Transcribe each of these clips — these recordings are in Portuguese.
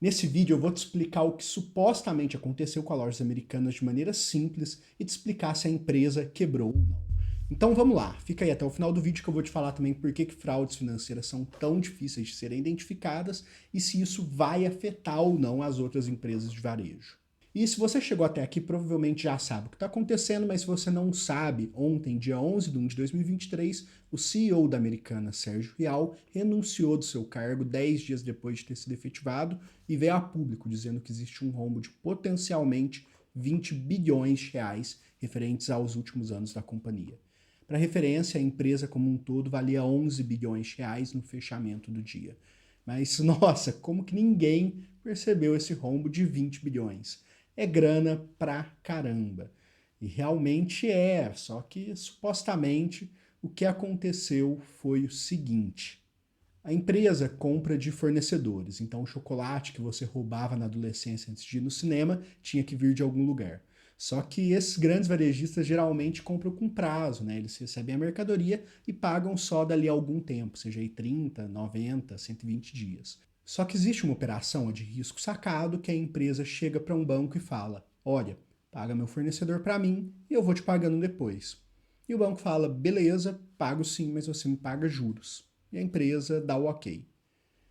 Nesse vídeo eu vou te explicar o que supostamente aconteceu com as lojas americanas de maneira simples e te explicar se a empresa quebrou ou não. Então vamos lá, fica aí até o final do vídeo que eu vou te falar também por que fraudes financeiras são tão difíceis de serem identificadas e se isso vai afetar ou não as outras empresas de varejo. E se você chegou até aqui, provavelmente já sabe o que está acontecendo, mas se você não sabe, ontem, dia 11 de 1 de 2023, o CEO da Americana, Sérgio Rial, renunciou do seu cargo 10 dias depois de ter sido efetivado e veio a público dizendo que existe um rombo de potencialmente 20 bilhões de reais referentes aos últimos anos da companhia. Para referência, a empresa como um todo valia 11 bilhões de reais no fechamento do dia. Mas, nossa, como que ninguém percebeu esse rombo de 20 bilhões? É grana pra caramba. E realmente é, só que supostamente o que aconteceu foi o seguinte: a empresa compra de fornecedores, então o chocolate que você roubava na adolescência antes de ir no cinema tinha que vir de algum lugar. Só que esses grandes varejistas geralmente compram com prazo, né? Eles recebem a mercadoria e pagam só dali a algum tempo, seja aí 30, 90, 120 dias. Só que existe uma operação de risco sacado que a empresa chega para um banco e fala: olha, paga meu fornecedor para mim e eu vou te pagando depois. E o banco fala: beleza, pago sim, mas você me paga juros. E a empresa dá o ok.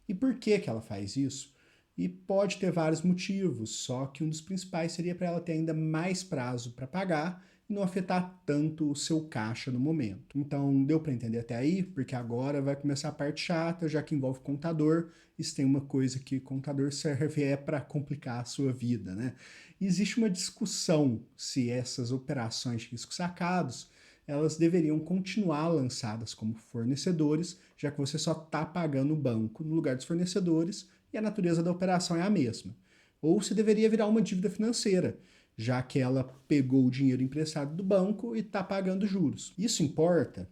E por que ela faz isso? E pode ter vários motivos, só que um dos principais seria para ela ter ainda mais prazo para pagar e não afetar tanto o seu caixa no momento. Então, deu para entender até aí? Porque agora vai começar a parte chata, já que envolve contador. Isso tem uma coisa que contador serve para complicar a sua vida, né? E existe uma discussão se essas operações de riscos sacados elas deveriam continuar lançadas como fornecedores, já que você só está pagando o banco no lugar dos fornecedores e a natureza da operação é a mesma. Ou se deveria virar uma dívida financeira, já que ela pegou o dinheiro emprestado do banco e está pagando juros. Isso importa?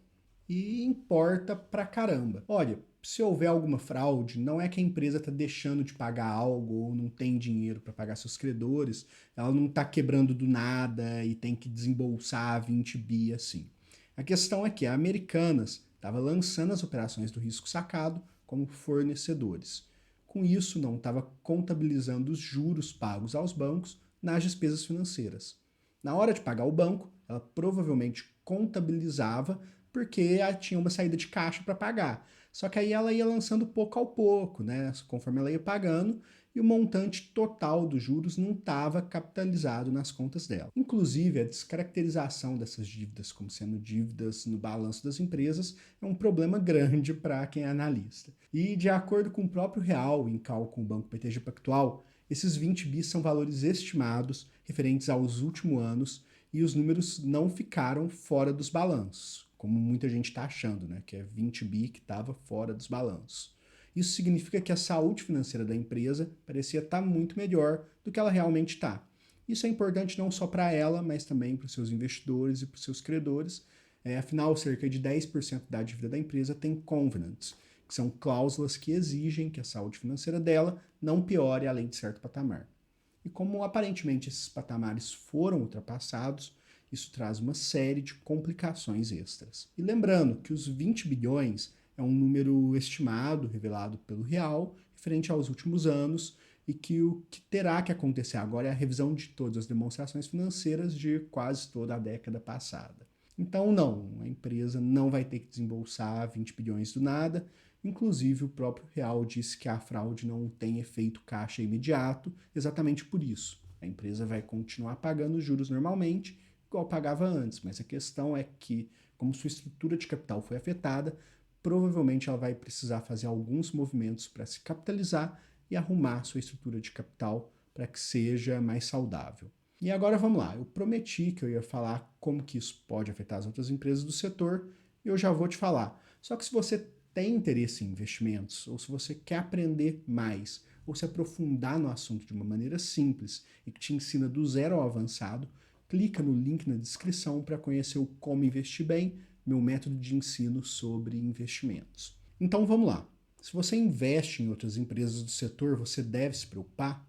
E importa pra caramba. Olha, se houver alguma fraude, não é que a empresa está deixando de pagar algo ou não tem dinheiro para pagar seus credores, ela não está quebrando do nada e tem que desembolsar 20 bi assim. A questão é que a Americanas estava lançando as operações do risco sacado como fornecedores. Com isso, não estava contabilizando os juros pagos aos bancos nas despesas financeiras. Na hora de pagar o banco, ela provavelmente contabilizava porque tinha uma saída de caixa para pagar. Só que aí ela ia lançando pouco ao pouco, né? Conforme ela ia pagando, e o montante total dos juros não estava capitalizado nas contas dela. Inclusive, a descaracterização dessas dívidas como sendo dívidas no balanço das empresas é um problema grande para quem é analista. E de acordo com o próprio Real, em cálculo com o Banco BTG Pactual, esses 20 bis são valores estimados referentes aos últimos anos e os números não ficaram fora dos balanços, como muita gente está achando, né? Que é 20 bi que estava fora dos balanços. Isso significa que a saúde financeira da empresa parecia estar muito melhor do que ela realmente está. Isso é importante não só para ela, mas também para os seus investidores e para os seus credores. Afinal, cerca de 10% da dívida da empresa tem covenants, que são cláusulas que exigem que a saúde financeira dela não piore além de certo patamar. E como aparentemente esses patamares foram ultrapassados, isso traz uma série de complicações extras. E lembrando que os 20 bilhões é um número estimado, revelado pelo Real, referente aos últimos anos, e que o que terá que acontecer agora é a revisão de todas as demonstrações financeiras de quase toda a década passada. Então, não, a empresa não vai ter que desembolsar 20 bilhões do nada. Inclusive, o próprio Real disse que a fraude não tem efeito caixa imediato, exatamente por isso. A empresa vai continuar pagando os juros normalmente, igual pagava antes, mas a questão é que, como sua estrutura de capital foi afetada, provavelmente ela vai precisar fazer alguns movimentos para se capitalizar e arrumar sua estrutura de capital para que seja mais saudável. E agora vamos lá, eu prometi que eu ia falar como que isso pode afetar as outras empresas do setor e eu já vou te falar. Só que se você tem interesse em investimentos, ou se você quer aprender mais, ou se aprofundar no assunto de uma maneira simples e que te ensina do zero ao avançado, clica no link na descrição para conhecer o Como Investir Bem, meu método de ensino sobre investimentos. Então vamos lá. Se você investe em outras empresas do setor, você deve se preocupar?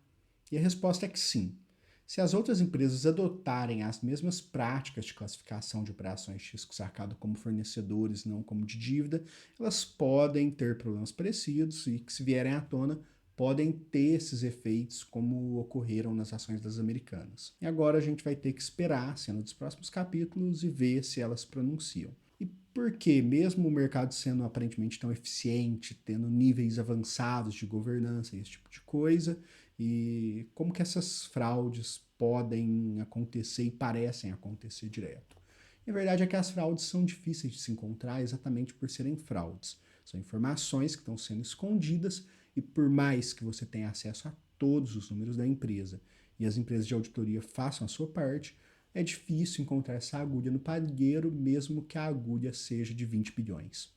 E a resposta é que sim. Se as outras empresas adotarem as mesmas práticas de classificação de operações de risco sacado como fornecedores, não como de dívida, elas podem ter problemas parecidos e que, se vierem à tona, podem ter esses efeitos como ocorreram nas ações das americanas. E agora a gente vai ter que esperar a cena dos próximos capítulos e ver se elas pronunciam. E por que, mesmo o mercado sendo aparentemente tão eficiente, tendo níveis avançados de governança e esse tipo de coisa, e como que essas fraudes podem acontecer e parecem acontecer direto? E a verdade é que as fraudes são difíceis de se encontrar exatamente por serem fraudes. São informações que estão sendo escondidas e por mais que você tenha acesso a todos os números da empresa e as empresas de auditoria façam a sua parte, é difícil encontrar essa agulha no palheiro, mesmo que a agulha seja de 20 bilhões.